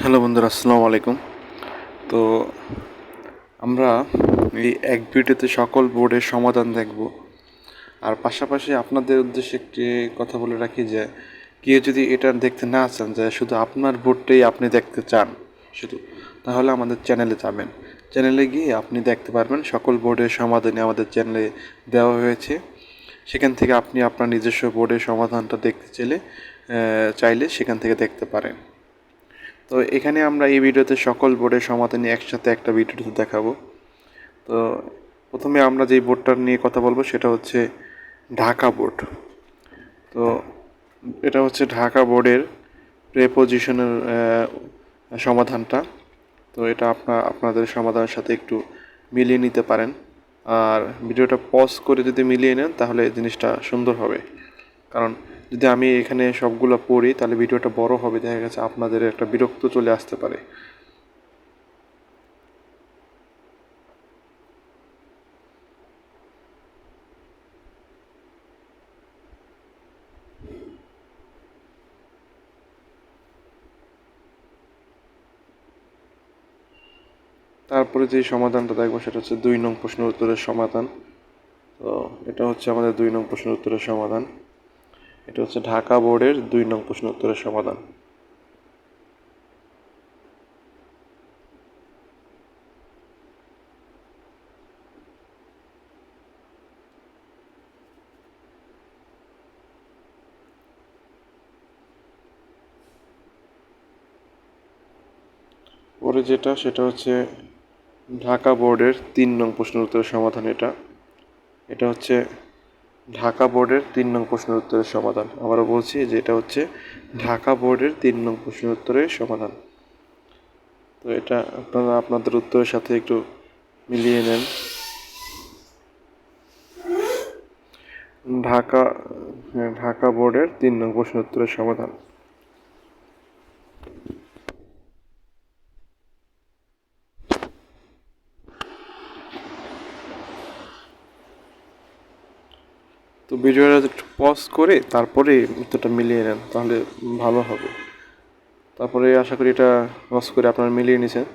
Hello বন্ধুরা, আসসালামু আলাইকুম। তো আমরা এই এক ভিডিওতে সকল বোর্ডের সমাধান দেখব। আর পাশাপাশি আপনাদের উদ্দেশ্যে একটি কথা বলে রাখি যে কেউ যদি এটা দেখতে না চান, যে শুধু আপনার বোর্ডটাই আপনি দেখতে চান শুধু, তাহলে আমাদের চ্যানেলে যাবেন। চ্যানেলে গিয়ে আপনি দেখতে পারবেন সকল বোর্ডের সমাধানই আমাদের চ্যানেলে দেওয়া হয়েছে। সেখান থেকে আপনি আপনার নিজস্ব বোর্ডের সমাধানটা দেখতে চাইলে সেখান থেকে দেখতে পারেন। তো এখানে আমরা এই ভিডিওতে সকল বোর্ডের সমাধান নিয়ে একসাথে একটা ভিডিওতে দেখাবো। তো প্রথমে আমরা যেই বোর্ডটা নিয়ে কথা বলবো সেটা হচ্ছে ঢাকা বোর্ড। তো এটা হচ্ছে ঢাকা বোর্ডের প্রেপোজিশনের সমাধানটা। তো এটা আপনাদের সমাধানের সাথে একটু মিলিয়ে নিতে পারেন। আর ভিডিওটা পজ করে যদি মিলিয়ে নেন তাহলে জিনিসটা সুন্দর হবে। কারণ যদি আমি এখানে সবগুলো পড়ি তাহলে ভিডিওটা বড় হবে, দেখা গেছে আপনাদের একটা বিরক্ত চলে আসতে পারে। তারপরে যে সমাধানটা দেখবো সেটা হচ্ছে 2 নং প্রশ্নের উত্তরের সমাধান। তো এটা হচ্ছে আমাদের 2 নং প্রশ্নের উত্তরের সমাধান। এটা হচ্ছে ঢাকা বোর্ডের 2 নং প্রশ্নের উত্তরের সমাধান। পরে সেটা হচ্ছে ঢাকা বোর্ডের 3 নং প্রশ্নের উত্তরের সমাধান। এটা হচ্ছে ঢাকা বোর্ডের 3 নং প্রশ্নের উত্তরের সমাধান। আবারও বলছি যে এটা হচ্ছে ঢাকা বোর্ডের 3 নং প্রশ্নের উত্তরের সমাধান। তো এটা আপনারা আপনাদের উত্তরের সাথে একটু মিলিয়ে নেন। ঢাকা ঢাকা বোর্ডের 3 নং প্রশ্নের উত্তরের সমাধান। তো ভিডিওটা একটু পজ করে তারপরে উত্তরটা মিলিয়ে নেন, তাহলে ভালো হবে। তারপরে আশা করি এটা পজ করে আপনারা মিলিয়ে নিছেন।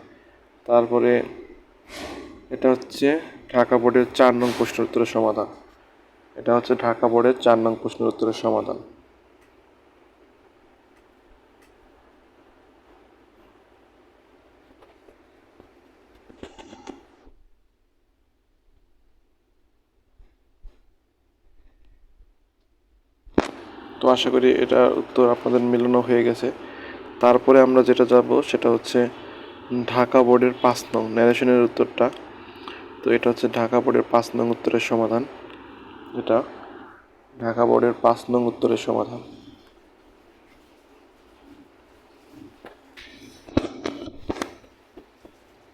তারপরে এটা হচ্ছে ঢাকা বোর্ডের 4 নং প্রশ্নের উত্তরের সমাধান। এটা হচ্ছে ঢাকা বোর্ডের 4 নং প্রশ্নের উত্তরের সমাধান। তো আশা করি এটা উত্তর আপনাদের মিলানো হয়ে গেছে। তারপরে আমরা যেটা যাব সেটা হচ্ছে ঢাকা বোর্ডের 5 নং ন্যারেশনের উত্তরটা। তো এটা হচ্ছে ঢাকা বোর্ডের 5 নং উত্তরের সমাধান। এটা ঢাকা বোর্ডের 5 নং উত্তরের সমাধান।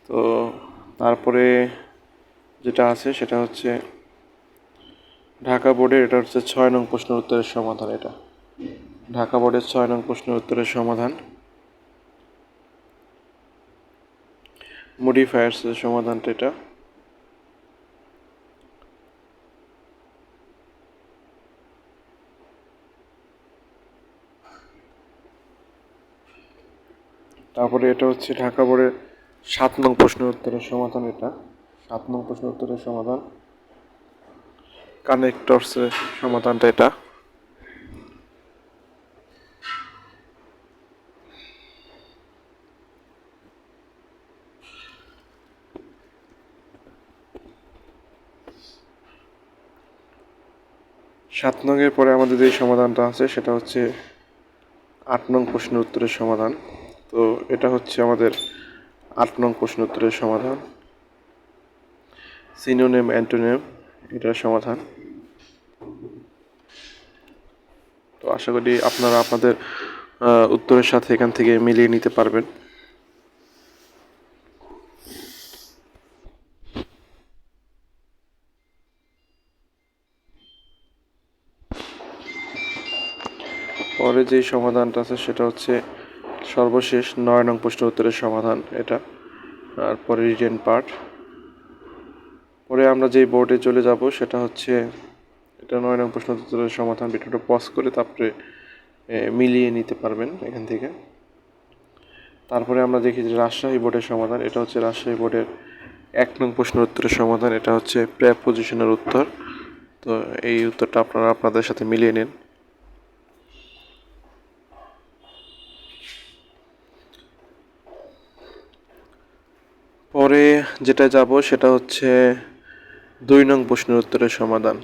তো তারপরে যেটা আছে সেটা হচ্ছে ঢাকা বোর্ডের, এটা হচ্ছে 6 নং প্রশ্নের উত্তরের সমাধান। এটা ঢাকা বোর্ডের 6 নং প্রশ্নের উত্তরের সমাধান, মডিফায়ার্স এর সমাধানটা এটা। তারপরে এটা হচ্ছে ঢাকা বোর্ডের 7 নং প্রশ্নের উত্তরের সমাধান। এটা 7 নং প্রশ্নের উত্তরের সমাধান, কানেক্টরস এর সমাধানটা এটা। সাত নং এর পরে আমাদের যে সমাধানটা আছে সেটা হচ্ছে 8 নং প্রশ্নের উত্তরের সমাধান। তো এটা হচ্ছে আমাদের 8 নং প্রশ্নের উত্তরের সমাধান, সিনোনিম অ্যান্টোনিম এটার সমাধান। তো আশা করি আপনারা আপনাদের উত্তরের সাথে এখান থেকে মিলিয়ে নিতে পারবেন। পরে যেই সমাধানটা আছে সেটা হচ্ছে সর্বশেষ 9 নং প্রশ্নের উত্তরের সমাধান এটা। আর পরে রিটেন পার্ট। পরে আমরা যেই বোর্ডে চলে যাব সেটা হচ্ছে এটা 9 নং প্রশ্ন উত্তরের সমাধান। ভিডিওটা পজ করে তারপরে মিলিয়ে নিতে পারবেন এখান থেকে। তারপরে আমরা দেখি যে রাজশাহী বোর্ডের সমাধান। এটা হচ্ছে রাজশাহী বোর্ডের 1 নং প্রশ্নের উত্তরের সমাধান। এটা হচ্ছে প্রেপোজিশনের উত্তর। তো এই উত্তরটা আপনারা আপনাদের সাথে মিলিয়ে নিন। পরে যেটা যাব সেটা হচ্ছে 2 নং প্রশ্নের উত্তরের সমাধান।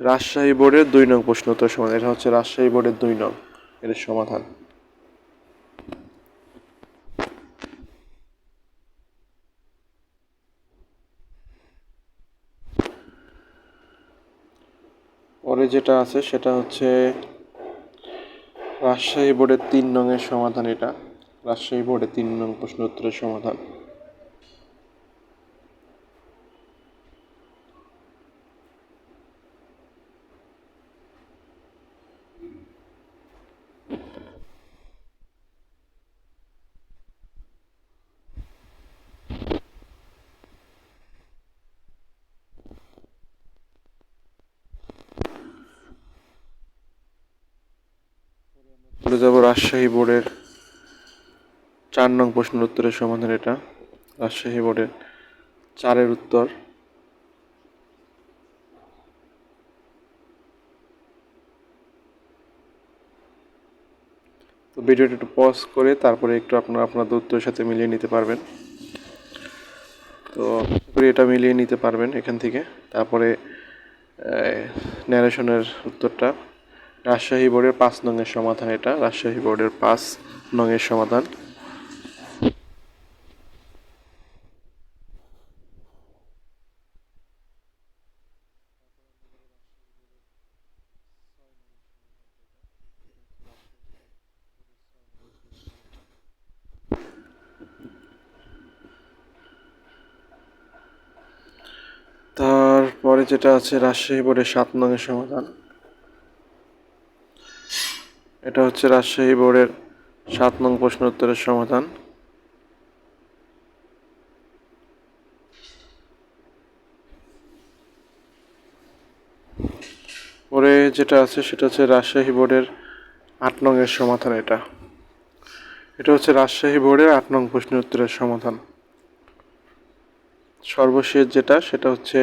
রাজশাহী বোর্ডের 2 নং প্রশ্ন উত্তরের সমাধান। এটা হচ্ছে রাজশাহী বোর্ডের 2 নং এর সমাধান। পরে যেটা আছে সেটা হচ্ছে রাজশাহী বোর্ডের 3 নং এর সমাধান। এটা রাজশাহী বোর্ডের 3 নং প্রশ্ন উত্তরের সমাধান। চলে যাব রাজশাহী বোর্ডের 4 নং প্রশ্নের উত্তরের সমাধান। এটা রাজশাহী বোর্ডের 4-এর উত্তর। তো ভিডিওটা একটু পজ করে তারপরে একটু আপনারা আপনাদের উত্তরের সাথে মিলিয়ে নিতে পারবেন। তো এটা মিলিয়ে নিতে পারবেন এখান থেকে। তারপরে ন্যারেশনের উত্তরটা রাজশাহী বোর্ডের 5 নং এর সমাধান। এটা রাজশাহী বোর্ডের 5 নং এর সমাধান। তারপরে যেটা আছে রাজশাহী বোর্ডের 7 নং এর সমাধান। এটা হচ্ছে রাজশাহী বোর্ডের 7 নং প্রশ্ন উত্তরের সমাধান। পরে যেটা আছে সেটা হচ্ছে রাজশাহী বোর্ডের 8 নং এর সমাধান। এটা হচ্ছে রাজশাহী বোর্ডের 8 নং প্রশ্নের উত্তরের সমাধান। সর্বশেষ যেটা সেটা হচ্ছে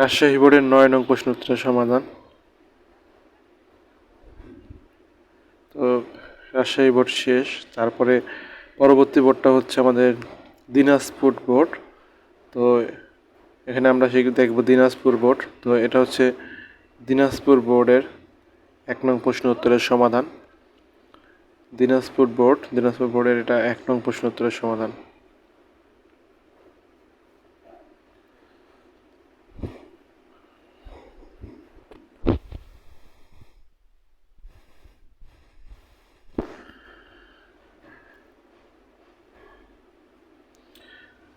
রাজশাহী বোর্ডের 9 নং প্রশ্ন উত্তরের সমাধান। তো রাজশাহী বোর্ড শেষ। তারপরে পরবর্তী বোর্ডটা হচ্ছে আমাদের দিনাজপুর বোর্ড। তো এখানে আমরা দেখব দিনাজপুর বোর্ড। তো এটা হচ্ছে দিনাজপুর বোর্ডের 1 নং প্রশ্ন উত্তরের সমাধান। দিনাজপুর বোর্ডের এটা 1 নং প্রশ্ন উত্তরের সমাধান।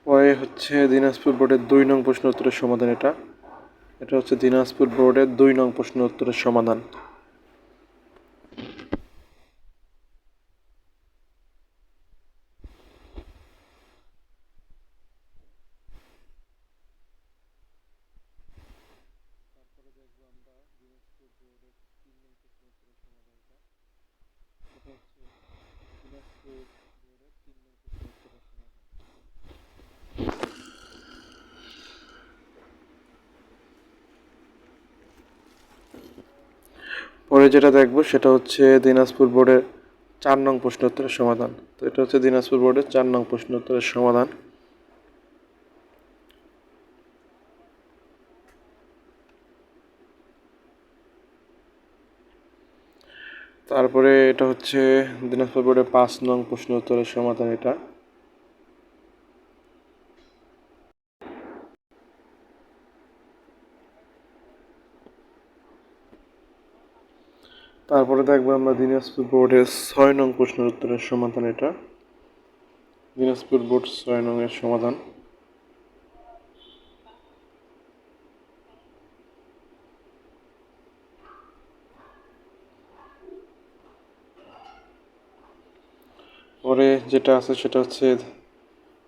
পরে হচ্ছে দিনাজপুর বোর্ডের 2 নং প্রশ্ন উত্তরের সমাধান। এটা হচ্ছে দিনাজপুর বোর্ডের 2 নং প্রশ্ন উত্তরের সমাধান। পরে যেটা দেখব সেটা হচ্ছে দিনাজপুর বোর্ডের 4 নং প্রশ্ন উত্তরের সমাধান। তো এটা হচ্ছে দিনাজপুর বোর্ডের 4 নং প্রশ্ন উত্তরের সমাধান। তারপরে এটা হচ্ছে দিনাজপুর বোর্ডের 5 নং প্রশ্ন উত্তরের সমাধান। তারপরে দেখবো আমরা দিনাজপুর বোর্ডের 6 নং প্রশ্নের উত্তরের সমাধান। দিনাজপুর বোর্ড 6 নং এর সমাধান। পরে যেটা আছে সেটা হচ্ছে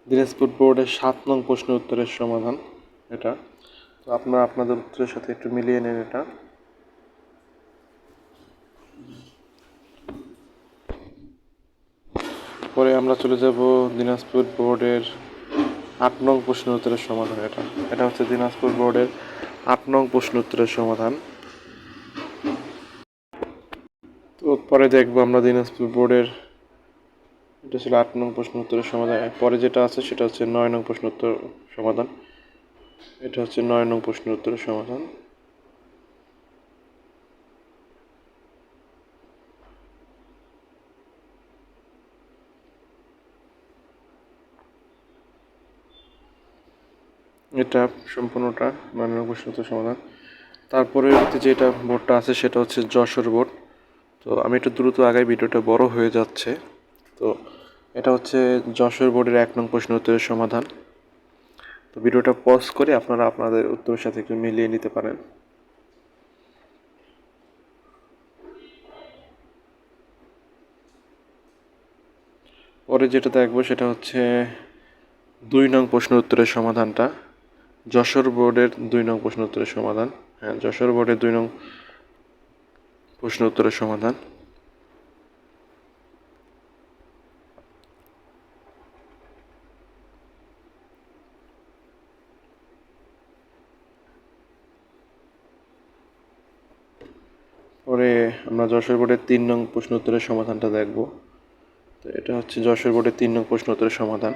দিনাজপুর বোর্ডের 7 নং প্রশ্ন উত্তরের সমাধান। এটা তো আপনারা আপনাদের উত্তরের সাথে একটু মিলিয়ে নেন এটা। পরে আমরা চলে যাব দিনাজপুর বোর্ডের 8 নং প্রশ্ন উত্তরের সমাধান। এটা হচ্ছে দিনাজপুর বোর্ডের 8 নং প্রশ্ন উত্তরের সমাধান। তো পরে দেখবো আমরা দিনাজপুর বোর্ডের, এটা ছিল 8 নং প্রশ্ন উত্তরের সমাধান। পরে যেটা আছে সেটা হচ্ছে 9 নং প্রশ্ন উত্তর সমাধান। এটা হচ্ছে 9 নং প্রশ্ন উত্তরের সমাধান। এটা সম্পূর্ণটা 9 নং প্রশ্ন উত্তর সমাধান। তারপরে যেটা বোর্ডটা আছে সেটা হচ্ছে যশোর বোর্ড। তো আমি একটু দ্রুত আগাই, ভিডিওটা বড় হয়ে যাচ্ছে। তো এটা হচ্ছে যশোর বোর্ডের 1 নং প্রশ্ন উত্তরের সমাধান। তো ভিডিওটা পজ করে আপনারা আপনাদের উত্তরের সাথে একটু মিলিয়ে নিতে পারেন। পরে যেটা দেখবো সেটা হচ্ছে 2 নং প্রশ্ন উত্তরের সমাধানটা, যশোর বোর্ডের 2 নং প্রশ্ন উত্তরের সমাধান। হ্যাঁ, যশোর বোর্ডের 2 নং প্রশ্ন উত্তরের সমাধান। পরে আমরা যশোর বোর্ডের 3 নং প্রশ্ন উত্তরের সমাধানটা দেখব। তো এটা হচ্ছে যশোর বোর্ডের 3 নং প্রশ্ন উত্তরের সমাধান।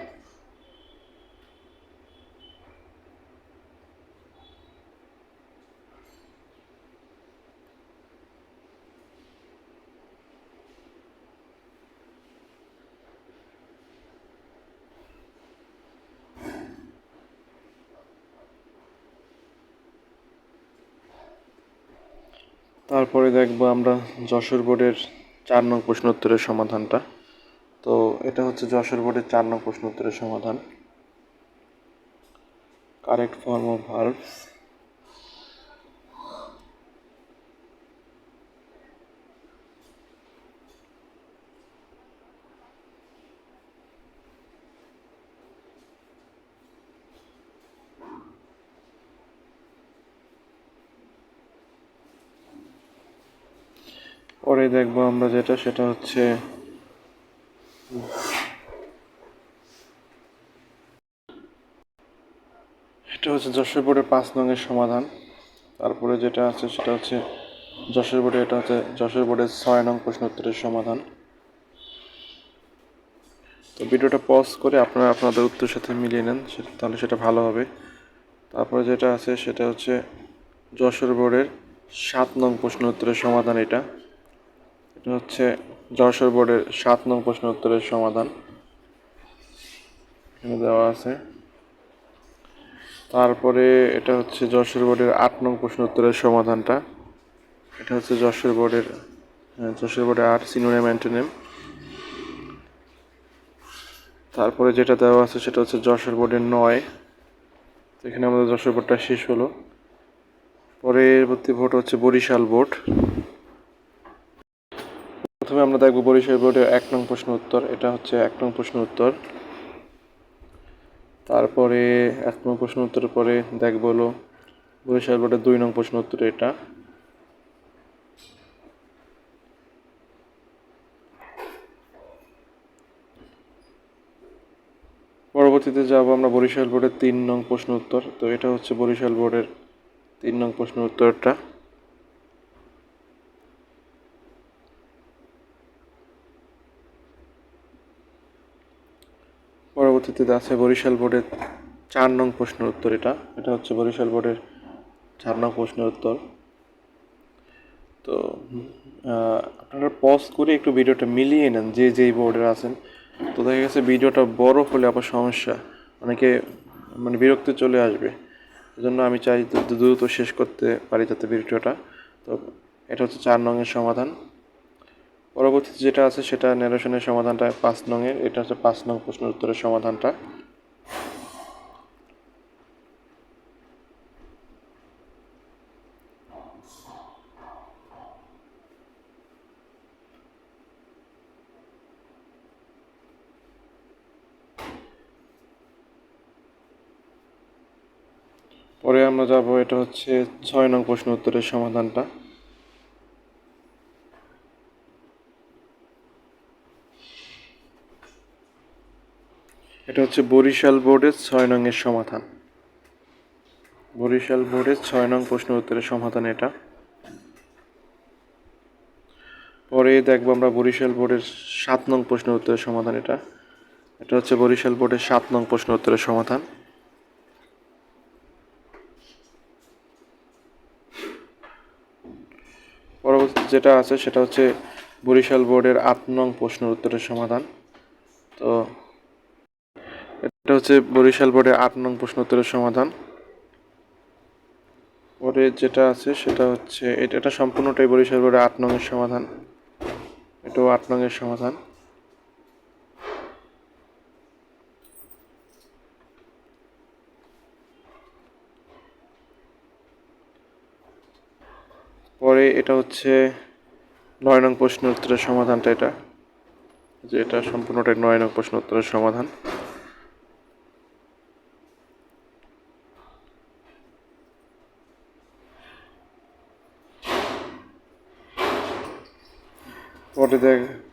তারপরে দেখব আমরা যশোর বোর্ডের 4 নং প্রশ্ন উত্তরের সমাধানটা। তো এটা হচ্ছে যশোর বোর্ডের 4 নং প্রশ্ন উত্তরের সমাধান। Correct form of verbs. পরে দেখব আমরা যেটা, সেটা হচ্ছে এটা হচ্ছে যশোর বোর্ডের 5 নং এর সমাধান। তারপরে যেটা আছে সেটা হচ্ছে যশোর বোর্ডে, এটা হচ্ছে যশোর বোর্ডের 6 নং প্রশ্ন উত্তরের সমাধান। তো ভিডিওটা পজ করে আপনারা আপনাদের উত্তরের সাথে মিলিয়ে নেন, তাহলে সেটা ভালো হবে। তারপরে যেটা আছে সেটা হচ্ছে যশোর বোর্ডের 7 নং প্রশ্ন উত্তরের সমাধান। এটা হচ্ছে যশোর বোর্ডের 7 নং প্রশ্ন উত্তরের সমাধান, এখানে দেওয়া আছে। তারপরে এটা হচ্ছে যশোর বোর্ডের 8 নং প্রশ্ন উত্তরের সমাধানটা। এটা হচ্ছে যশোর বোর্ডের 8 সিনোনিম অ্যান্টোনিম। তারপরে যেটা দেওয়া আছে সেটা হচ্ছে যশোর বোর্ডের 9। এখানে আমাদের যশোর বোর্ডটা শেষ হলো। পরবর্তী বোর্ড হচ্ছে বরিশাল বোর্ড। প্রথমে আমরা দেখব বরিশাল বোর্ডের 1 নং প্রশ্ন উত্তর। এটা হচ্ছে 1 নং প্রশ্ন উত্তর। তারপরে 1 নং প্রশ্ন উত্তরের পরে দেখব হলো বরিশাল বোর্ডের 2 নং প্রশ্ন উত্তর। এটা পরবর্তীতে যাব আমরা বরিশাল বোর্ডের 3 নং প্রশ্ন উত্তর। তো এটা হচ্ছে বরিশাল বোর্ডের 3 নং প্রশ্ন উত্তরটা। পরবর্তীতে আছে বরিশাল বোর্ডের 4 নং প্রশ্ন উত্তর। এটা হচ্ছে বরিশাল বোর্ডের 4 নং প্রশ্ন উত্তর। তো আপনারা পজ করে একটু ভিডিওটা মিলিয়ে নেন যে যেই বোর্ডের আছেন। তো দেখা গেছে ভিডিওটা বড় হলে আবার সমস্যা, অনেকে বিরক্তি চলে আসবে। এজন্য আমি চাই দ্রুত শেষ করতে পারি যাতে ভিডিওটা। তো এটা হচ্ছে 4 নং-এর সমাধান। পরবর্তীতে যেটা আছে সেটা ন্যারেশনের সমাধানটা 5 নং-এর। এটা হচ্ছে 5 নং প্রশ্ন উত্তরের সমাধানটা। পরে আমরা যাব, এটা হচ্ছে 6 নং প্রশ্ন উত্তরের সমাধানটা। এটা হচ্ছে বরিশাল বোর্ডের 6 নং এর সমাধান। বরিশাল বোর্ডের 6 নং প্রশ্ন উত্তরের সমাধান এটা। পরে দেখবো আমরা বরিশাল বোর্ডের 7 নং প্রশ্ন উত্তরের সমাধান এটা। এটা হচ্ছে বরিশাল বোর্ডের 7 নং প্রশ্ন উত্তরের সমাধান। পরবর্তী যেটা আছে সেটা হচ্ছে বরিশাল বোর্ডের 8 নং প্রশ্ন উত্তরের সমাধান। তো এটা হচ্ছে বরিশাল বোর্ডের 8 নং প্রশ্ন উত্তরের সমাধান। পরে যেটা আছে সেটা হচ্ছে এটা সম্পূর্ণটাই বরিশাল বোর্ডের 8 নং এর সমাধান। এটাও 8 নং এর সমাধান। পরে এটা হচ্ছে 9 নং প্রশ্ন উত্তরের সমাধানটা এটা, যে এটা সম্পূর্ণটাই 9 নং প্রশ্ন উত্তরের সমাধান।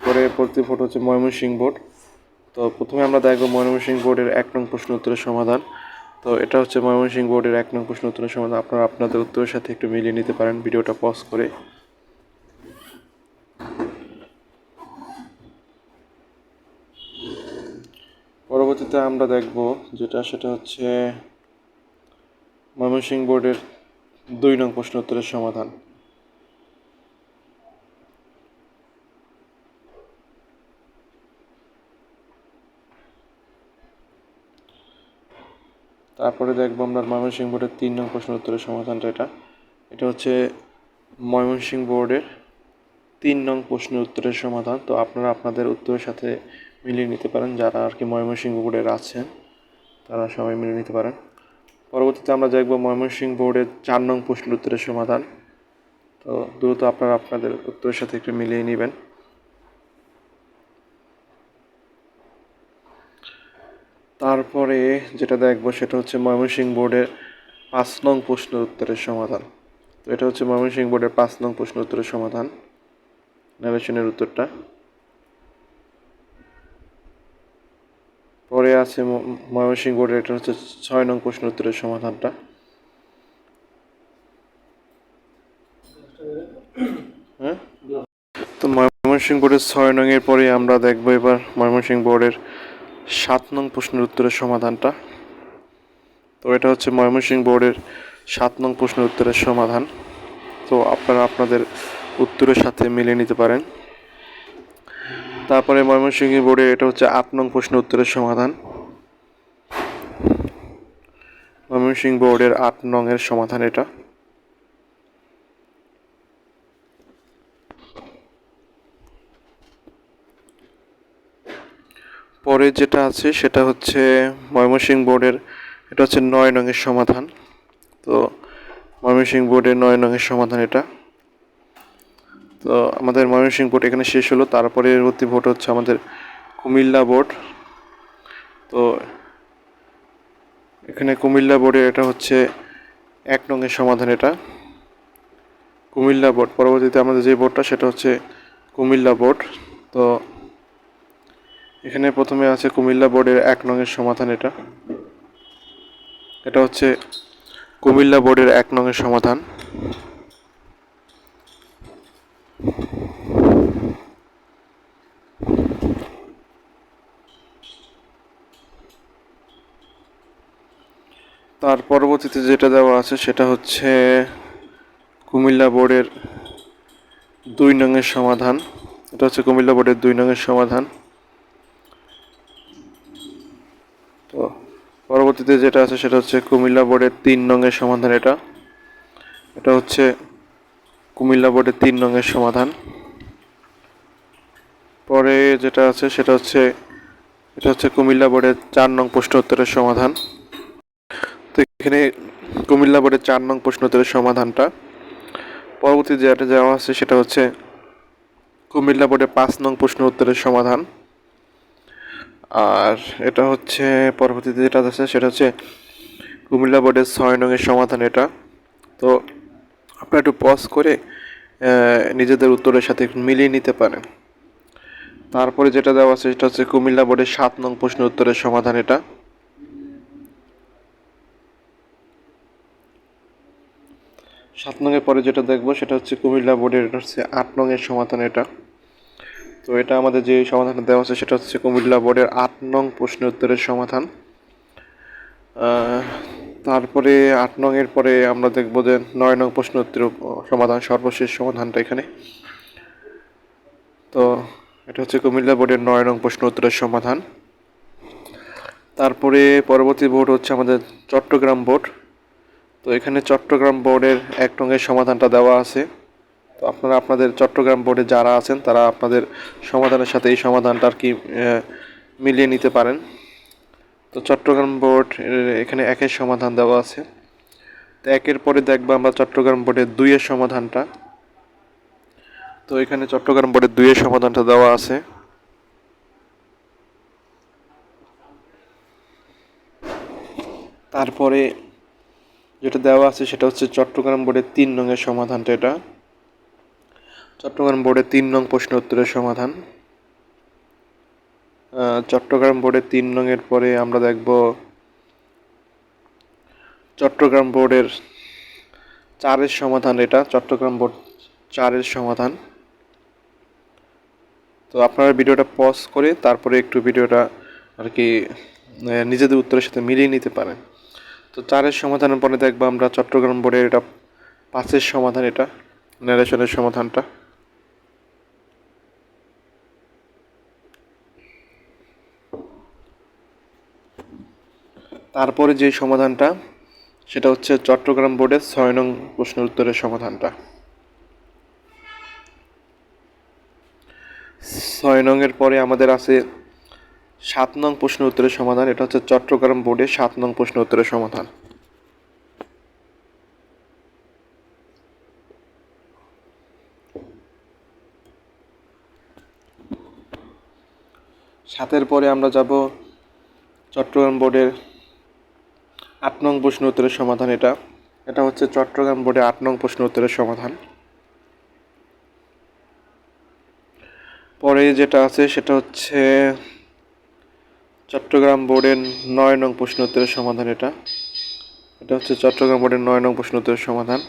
পরবর্তী ফটো হচ্ছে ময়মনসিংহ বোর্ড। তো প্রথমে আমরা দেখব ময়মনসিংহ বোর্ডের 1 নং প্রশ্ন উত্তরের সমাধান। তো এটা হচ্ছে ময়মনসিংহ বোর্ডের 1 নং প্রশ্ন উত্তরের সমাধান। আপনারা আপনাদের উত্তরের সাথে একটু মিলিয়ে নিতে পারেন ভিডিওটা পজ করে। পরবর্তীতে আমরা দেখব সেটা হচ্ছে ময়মনসিংহ বোর্ডের 2 নং প্রশ্ন উত্তরের সমাধান। তারপরে দেখব আমরা ময়মনসিংহ বোর্ডের 3 নং প্রশ্ন উত্তরের সমাধানটা এটা। এটা হচ্ছে ময়মনসিংহ বোর্ডের 3 নং প্রশ্ন উত্তরের সমাধান। তো আপনারা আপনাদের উত্তরের সাথে মিলিয়ে নিতে পারেন, যারা আর কি ময়মনসিংহ বোর্ডের আছেন তারা সবাই মিলিয়ে নিতে পারেন। পরবর্তীতে আমরা দেখব ময়মনসিংহ বোর্ডের 4 নং প্রশ্ন উত্তরের সমাধান। তো দ্রুত আপনারা আপনাদের উত্তরের সাথে একটু মিলিয়ে নেবেন। তারপরে যেটা দেখবো সেটা হচ্ছে ময়মনসিংহ বোর্ডের 5 নং প্রশ্ন উত্তরের সমাধান। তো এটা হচ্ছে ময়মনসিংহ বোর্ডের 5 নং প্রশ্ন উত্তরের সমাধান, ন্যারেশনের উত্তরটা। পরে আছে ময়মনসিংহ বোর্ডের, এটা হচ্ছে 6 নং প্রশ্ন উত্তরের সমাধানটা। হ্যাঁ, তো ময়মনসিংহ বোর্ডের 6 নং এর পরে আমরা দেখবো এবার ময়মনসিংহ বোর্ডের 7 নং প্রশ্নের উত্তরের সমাধানটা। তো এটা হচ্ছে ময়মনসিংহ বোর্ডের 7 নং প্রশ্নের উত্তরের সমাধান। তো আপনারা আপনাদের উত্তরের সাথে মিলিয়ে নিতে পারেন। তারপরে ময়মনসিংহ বোর্ডে এটা হচ্ছে 8 নং প্রশ্ন উত্তরের সমাধান। ময়মনসিংহ বোর্ডের 8 নং এর সমাধান এটা। পরে যেটা আছে সেটা হচ্ছে ময়মনসিংহ বোর্ডের, এটা হচ্ছে 9 নং এর সমাধান। তো ময়মনসিংহ বোর্ডের 9 নং এর সমাধান এটা। তো আমাদের ময়মনসিংহ বোর্ড এখানে শেষ হলো। তারপরে পরবর্তী বোর্ড হচ্ছে আমাদের কুমিল্লা বোর্ড। তো এখানে কুমিল্লা বোর্ডে এটা হচ্ছে 1 নং এর সমাধান এটা, কুমিল্লা বোর্ড। পরবর্তীতে আমাদের যে বোর্ডটা সেটা হচ্ছে কুমিল্লা বোর্ড। তো এখানে প্রথমে আছে কুমিল্লা বোর্ডের 1 নং এর সমাধান এটা। এটা হচ্ছে কুমিল্লা বোর্ডের 1 নং এর সমাধান। তার পরবর্তীতে যেটা দেওয়া আছে সেটা হচ্ছে কুমিল্লা বোর্ডের 2 নং এর সমাধান। এটা হচ্ছে কুমিল্লা বোর্ডের 2 নং এর সমাধান। তো পরবর্তীতে যেটা আছে সেটা হচ্ছে কুমিল্লা বোর্ডের 3 নং এর সমাধান এটা। এটা হচ্ছে কুমিল্লা বোর্ডের 3 নং এর সমাধান। পরে যেটা আছে সেটা হচ্ছে এটা হচ্ছে কুমিল্লা বোর্ডের 4 নং প্রশ্ন উত্তরের সমাধান। তো এখানে কুমিল্লা বোর্ডের 4 নং প্রশ্ন উত্তরের সমাধানটা। পরবর্তী যেটা দেওয়া আছে সেটা হচ্ছে কুমিল্লা বোর্ডের 5 নং প্রশ্ন উত্তরের সমাধান। আর এটা হচ্ছে পরবর্তীতে যেটা আছে সেটা হচ্ছে কুমিল্লা বোর্ডের 6 নং এর সমাধান এটা। তো আপনারা একটু পজ করে নিজেদের উত্তরের সাথে একটু মিলিয়ে নিতে পারেন। তারপরে যেটা দেওয়া আছে সেটা হচ্ছে কুমিল্লা বোর্ডের 7 নং প্রশ্ন উত্তরের সমাধান এটা। 7 নং-এর পরে যেটা দেখবো সেটা হচ্ছে কুমিল্লা বোর্ডের, এটা হচ্ছে 8 নং-এর সমাধান এটা। তো এটা আমাদের যে সমাধানটা দেওয়া আছে সেটা হচ্ছে কুমিল্লা বোর্ডের 8 নং প্রশ্ন উত্তরের সমাধান। তারপরে 8 নং-এর পরে আমরা দেখবো যে 9 নং প্রশ্ন উত্তরের সমাধান, সর্বশেষ সমাধানটা এখানে। তো এটা হচ্ছে কুমিল্লা বোর্ডের 9 নং প্রশ্ন উত্তরের সমাধান। তারপরে পরবর্তী বোর্ড হচ্ছে আমাদের চট্টগ্রাম বোর্ড। তো এখানে চট্টগ্রাম বোর্ডের 1 নং-এর সমাধানটা দেওয়া আছে। তো আপনারা আপনাদের চট্টগ্রাম বোর্ডে যারা আছেন তারা আপনাদের সমাধানের সাথে এই সমাধানটা আর কি মিলিয়ে নিতে পারেন। তো চট্টগ্রাম বোর্ড এখানে 1-এর সমাধান দেওয়া আছে। তো 1-এর পরে দেখবো আমরা চট্টগ্রাম বোর্ডের 2-এর সমাধানটা। তো এখানে চট্টগ্রাম বোর্ডের 2-এর সমাধানটা দেওয়া আছে। তারপরে যেটা দেওয়া আছে সেটা হচ্ছে চট্টগ্রাম বোর্ডের 3 নং-এর সমাধানটা এটা। চট্টগ্রাম বোর্ডের 3 নং প্রশ্ন উত্তরের সমাধান। চট্টগ্রাম বোর্ডের 3 নং-এর পরে আমরা দেখব চট্টগ্রাম বোর্ডের 4-এর সমাধান এটা। চট্টগ্রাম বোর্ড 4-এর সমাধান। তো আপনারা ভিডিওটা পজ করে তারপরে একটু ভিডিওটা আর কি নিজেদের উত্তরের সাথে মিলিয়ে নিতে পারেন। তো 4-এর সমাধানের পরে দেখবো আমরা চট্টগ্রাম বোর্ডের এটা 5-এর সমাধান, এটা ন্যারেশনের সমাধানটা। তারপরে যে সমাধানটা সেটা হচ্ছে চট্টগ্রাম বোর্ডের 6 নং প্রশ্ন উত্তরের সমাধানটা। 6 নং-এর পরে আমাদের আছে 7 নং প্রশ্ন উত্তরের সমাধান। এটা হচ্ছে চট্টগ্রাম বোর্ডের 7 নং প্রশ্ন উত্তরের সমাধান। সাতের পরে আমরা যাব চট্টগ্রাম বোর্ডের 8 নং প্রশ্ন উত্তরের সমাধান এটা। এটা হচ্ছে চট্টগ্রাম বোর্ডে 8 নং প্রশ্ন উত্তরের সমাধান। পরে যেটা আছে সেটা হচ্ছে চট্টগ্রাম বোর্ডের 9 নং প্রশ্ন উত্তরের সমাধান এটা। এটা হচ্ছে চট্টগ্রাম বোর্ডের 9 নং প্রশ্ন উত্তরের সমাধান।